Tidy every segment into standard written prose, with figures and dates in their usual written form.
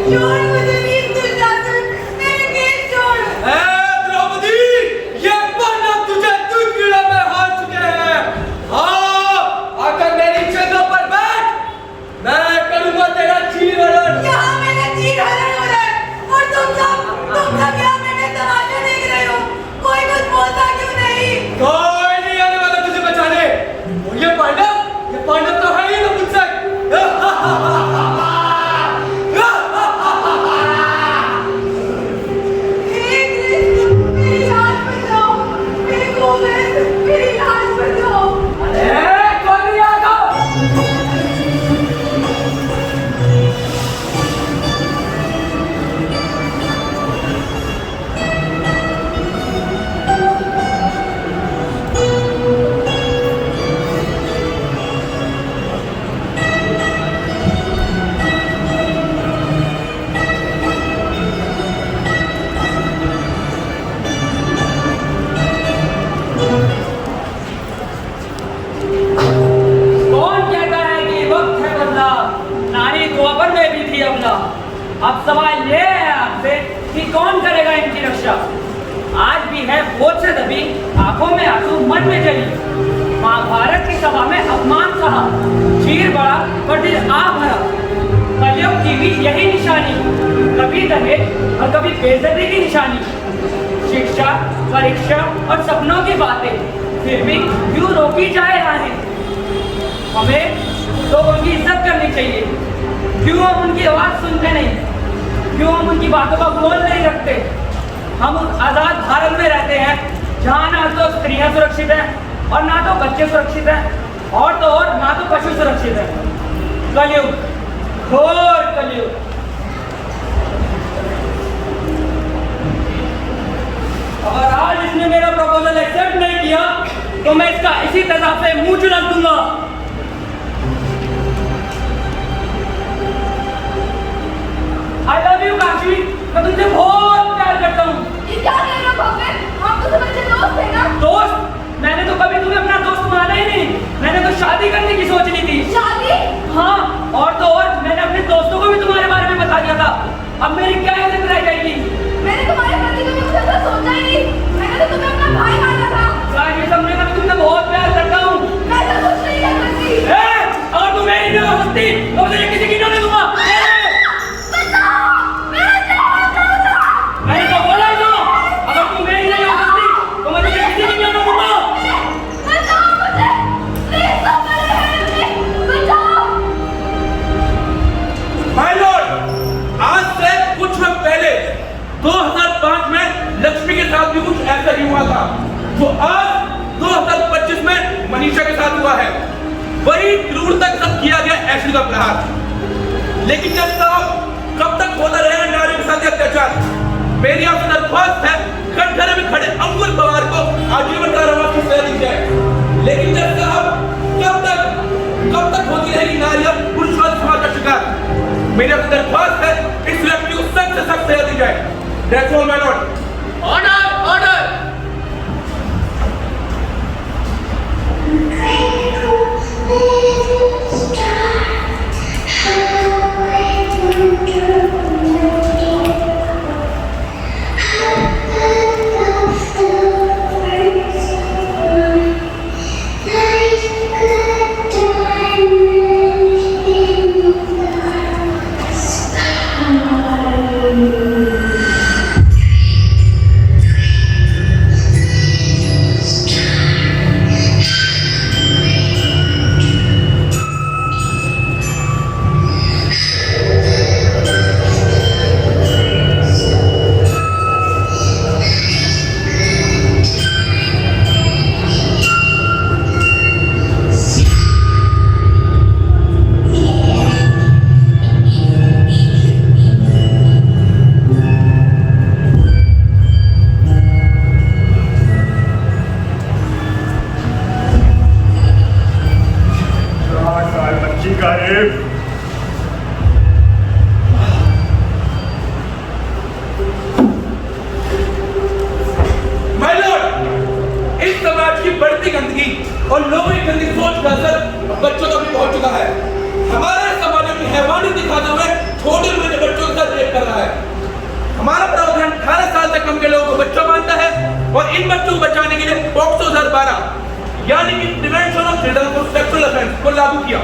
छोड़ मुझे वीर दुशासन, मेरे केस छोड़। द्रौपदी, ये पांडव तुझे दूध कीड़ा में हार चुके हैं। हाँ, आकर मेरी जगह पर बैठ, मैं करूंगा तेरा चीरहरण। यहाँ मेरा चीरहरण हो रहा है और तुम सब यहाँ मेरे तमाशा देख रहे हो। कोई कुछ बोलता क्यों नहीं? कोई नहीं आने वाला तुझे बचाने। और ये पांडव तो है ही नपुंसक। मेरी लाश बचाओ, मेरे गोविंद, मेरी लाश बचाओ। कौन नहीं आगा? अब सवाल ये है आपसे कि कौन करेगा इनकी रक्षा। आज भी है बोझ से दबी, आंखों में आंसू, मन में जली। महाभारत की सभा में अपमान सहा, चीर बड़ा पर दिल आ भरा। कलयुग की भी यही निशानी, कभी दहेज और कभी बेइज्जती की निशानी। शिक्षा, परीक्षा और सपनों की बातें फिर भी क्यों रोकी जाए राहें। हमें तो उनकी इज्जत करनी चाहिए। क्यों हम उनकी आवाज सुनते नहीं? क्यों हम उनकी बातों का बोल नहीं रखते? हम उस आजाद भारत में रहते हैं जहाँ ना तो स्त्रियां सुरक्षित हैं और ना तो बच्चे सुरक्षित हैं और तो और ना तो पशु सुरक्षित है। कलयुग, घोर कलयुग। अगर आज इसने मेरा प्रपोजल एक्सेप्ट नहीं किया तो मैं इसका इसी तेजाब से मुंह चुरा दूंगा। I love you काशी, मैं तुझसे बहुत प्यार करता हूँ। ये क्या कह रहे हो भव्य? हम तो तुम्हारे दोस्त थे ना? दोस्त? मैंने तो कभी तुम्हें अपना दोस्त माना ही नहीं। मैंने तो शादी करने की सोच ली थी। शादी? हाँ, और तो और मैंने अपने दोस्तों को भी तुम्हारे बारे में बता दिया था। अब मेरी क्या इज्जत रह जाएगी? मैंने तुम्हारे प्रति कभी कुछ ऐसा सोचा ही नहीं। मैंने तो तुम्हें अपना भाई माना था। काशी, समझे मैं तुमसे बहुत प्यार करता हूँ। मैं ऐसा कुछ नहीं कर सकती। अगर तुम मेरी न हो सकती तो मुझे किसी की न दूंगा। मैंने तो बोला ही तो, अगर तुम मेरी नहीं हो सकती तो मैं तुझे किसी की नहीं दूंगा। बचाओ मुझे, प्लीज somebody help me, बचाओ। माय लॉर्ड, आज से कुछ वक्त पहले 2005 में लक्ष्मी के साथ भी कुछ ऐसा ही हुआ था जो आज 2025 में मनीषा के साथ हुआ है। बड़ी क्रूरता के साथ किया गया ऐश्वर्य का प्रहार। लेकिन जब साहब कब तक होता रहेगा नारियों के साथ अत्याचार? मेरी आपसे दरख्वास्त है, कटघरे में खड़े अंकुर पवार को आजीवन कारावास की सजा दी जाए। लेकिन जब साहब कब तक होती रहेगी नारियां पुरुषवादी समाज का शिकार? मेरी आपसे दरख्वास्त है, इस व्यक्ति को सख्त से सख्त सजा दी जाए। That's all, my lord. Order, order. बढ़ती गंदगी और लोगों की गंदी सोच का असर बच्चों तक भी पहुंच चुका है। हमारे समाज में हैवानी दिखाते हुए छोटे बच्चों के साथ बच्चों को बचाने के लिए पॉक्सो 2012 यानी कि prevention of children for sexual offence को लागू किया,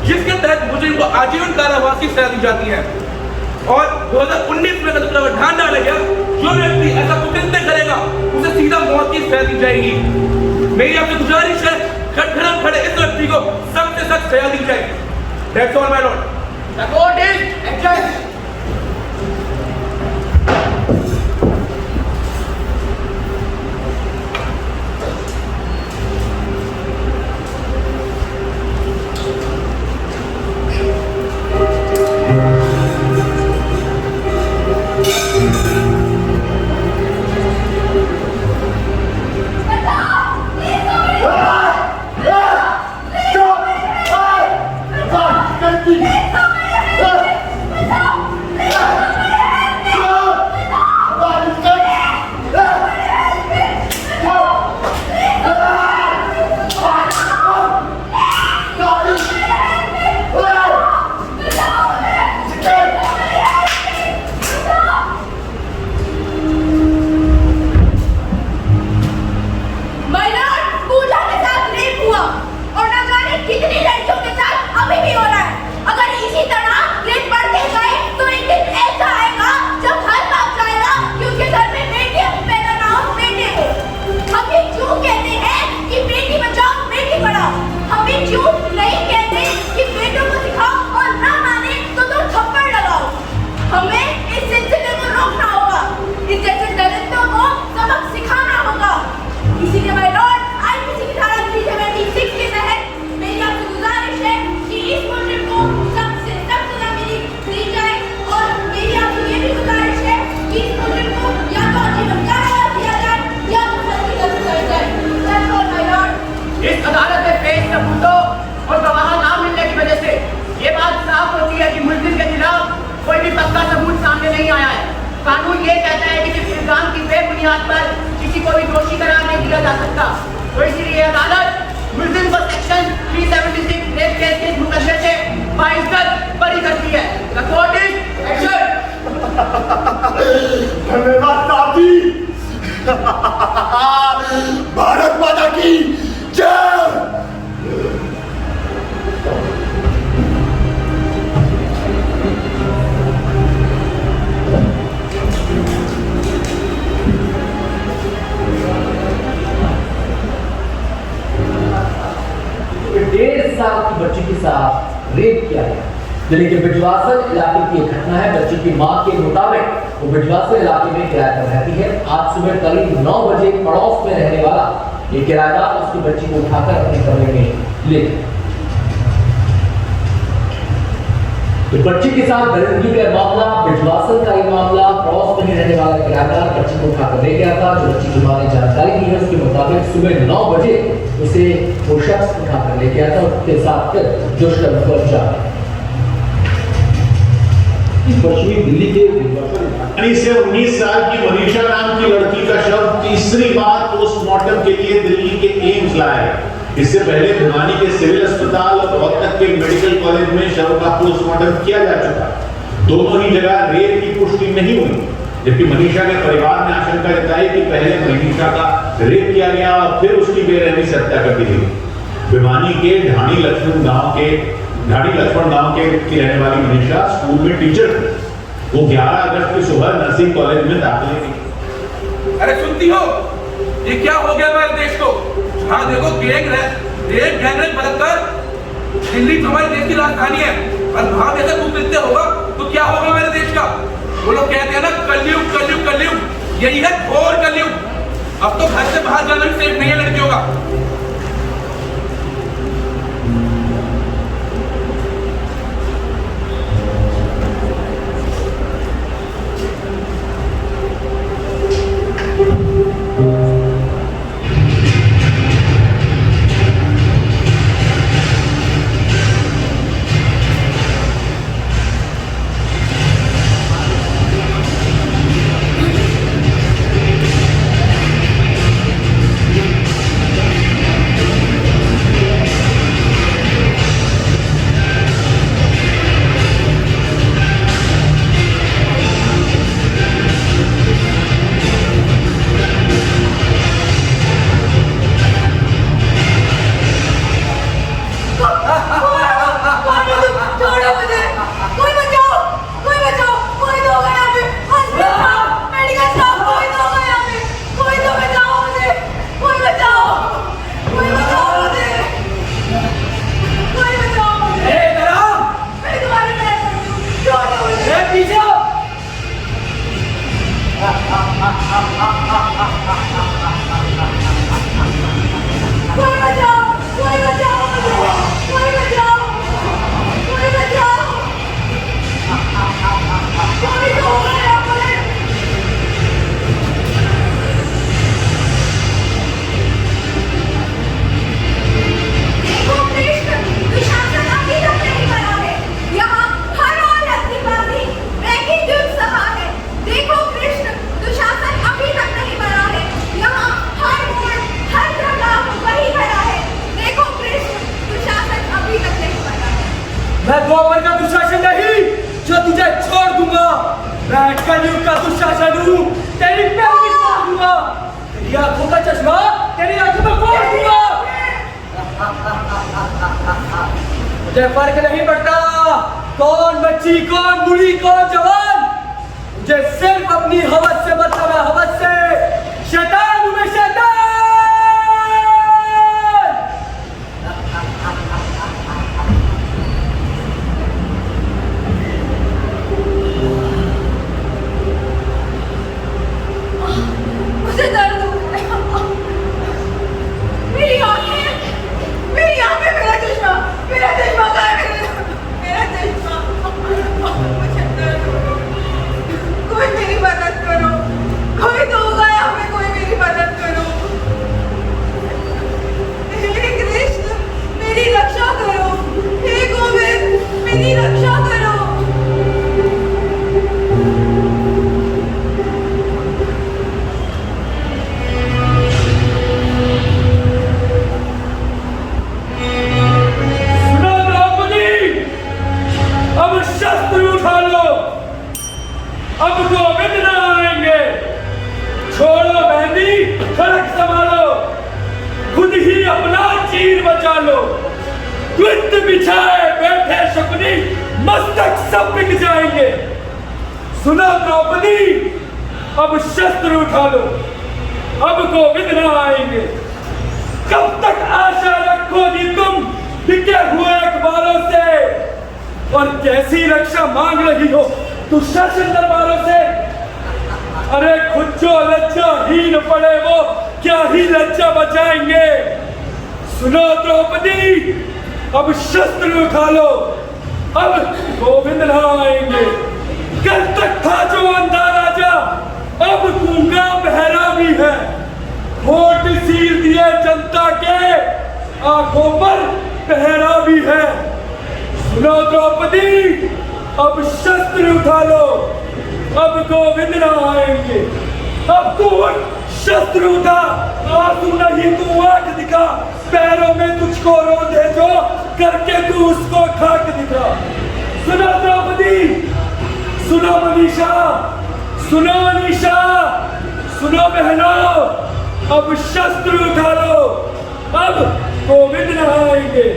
जिसके तहत मुजरिम को आजीवन कारावास की सजा दी जाती है। और 2019 में प्रावधान डाला गया, जो व्यक्ति ऐसा कुकृत्य करेगा उसे सीधा मौत की सजा दी जाएगी। मेरी आपसे गुजारिश है, कटघरे खड़े इस व्यक्ति को सख्त से सख्त सजा दी जाए। That's all, my lord. The court is adjourned. कानून ये कहता है कि सिर्फ इल्जाम की बेबुनियाद पर किसी को भी दोषी करार नहीं दिया जा सकता। तो इसीलिए अदालत मुल्जिम को सेक्शन 376 रेप केस के मुकदमे से बाइज्जत बरी करती है। The court is adjourned। धन्यवाद साथी। भारत माता की जय। साल की बच्ची के साथ रेप किया गया, दिल्ली के बिजवासन इलाके की एक घटना है। बच्ची की मां के मुताबिक वो बिजवासन इलाके में किराए पर रहती है। आज सुबह करीब 9 बजे पड़ोस में रहने वाला एक किराएदार उसकी बच्ची को उठाकर अपने कमरे में ले गया। तो बच्ची के साथ दरिंदगी का मामला, बिजवासन का ये मामला, पड़ोस में रहने वाला किराएदार बच्ची को उठाकर ले गया था। जो बच्ची की मां ने जानकारी दी है उसके मुताबिक सुबह 9 बजे उसे वो शख्स उठाकर ले गया था और उसके साथ फिर दुष्कर्म को अंजाम दिया। पश्चिमी दिल्ली के 19 से 19 साल की मनीषा नाम की लड़की का शव तीसरी बार पोस्टमार्टम के लिए दिल्ली के एम्स लाया गया। इससे पहले भिवानी के सिविल अस्पताल और रोहतक के मेडिकल कॉलेज में शव का पोस्टमार्टम किया जा चुका। दोनों ही जगह रेप की पुष्टि नहीं हुई, जबकि मनीषा के परिवार ने आशंका जताई कि पहले मनीषा का रेप किया गया और फिर उसकी बेरहमी से हत्या कर दी गई। भिवानी के ढाणी लक्ष्मण गांव के रहने वाली मनीषा स्कूल में टीचर थी। वो 11 अगस्त की सुबह नर्सिंग कॉलेज में दाखिले की। अरे सुनती हो, ये क्या हो गया हमारे देश को? हाँ देखो, गैंग बलात्कार, दिल्ली हमारे देश की राजधानी है और वहां जैसा कुकृत्य होगा तो क्या होगा हमारे देश का? वो लोग कहते हैं ना, कलयुग कलयुग कलयुग, यही है घोर कलयुग। अब तो घर से बाहर जाना भी सेफ नहीं है लड़कियों का। मैं द्वापर का दुशासन नहीं जो तुझे छोड़ दूंगा। मैं कलयुग का दुशासन हूँ, तेरी पैर काट दूंगा, तेरी आंखों का चश्मा तेरी आंखों में फोड़ दूंगा। मुझे फर्क नहीं पड़ता कौन बच्ची, कौन बूढ़ी, कौन जवान, मुझे सिर्फ अपनी हवस से मतलब है, हवस से। शैतान हूं मैं, शैतान। मुझे दर्द हो रहा है। मेरी आंखें, मेरा चश्मा कहाँ है? मेरा चश्मा, मुझे दर्द हो रहा है। कोई मेरी मदद करो, कोई तो होगा यहाँ पे, कोई मेरी मदद करो। हे कृष्ण, मेरी रक्षा करो। हे गोविंद, मेरी रक्षा करो। सुनो द्रौपदी, अब शस्त्र उठा लो, अब गोविंद न आएंगे। छोड़ो मेहंदी, खड़क संभालो, खुद ही अपना चीर बचा लो। द्वित बिछाए बैठे शकुनी, मस्तक सब बिक जाएंगे। सुनो द्रौपदी, अब शस्त्र उठा लो, अब गोविंद न आएंगे। कब तक आशा रखोगी तुम बिके हुए अखबारों से, और कैसी रक्षा मांग रही हो दुशासन दरबारों से? अरे खुद जो लज्जाहीन पड़े वो क्या ही लज्जा बचाएंगे। सुनो द्रौपदी, अब शस्त्र उठा लो, अब गोविंद न आएंगे। कल तक था जो अंधा राजा, अब गूंगा बहरा भी है। होठ सील दिए जनता के, आंखों पर पहरा भी है। सुनो द्रौपदी, अब शस्त्र उठा लो, अब गोविंद न आएंगे। अब तू उठ, शस्त्र उठा, आंसू नहीं तू आंख दिखा, पैरों में तुझको रोंदे जो, करके तू उसको खाक दिखा। सुनो द्रौपदी, सुनो मनीषा, सुनो अनीशा, सुनो बहनों, अब शस्त्र उठा लो, अब गोविंद न आएंगे।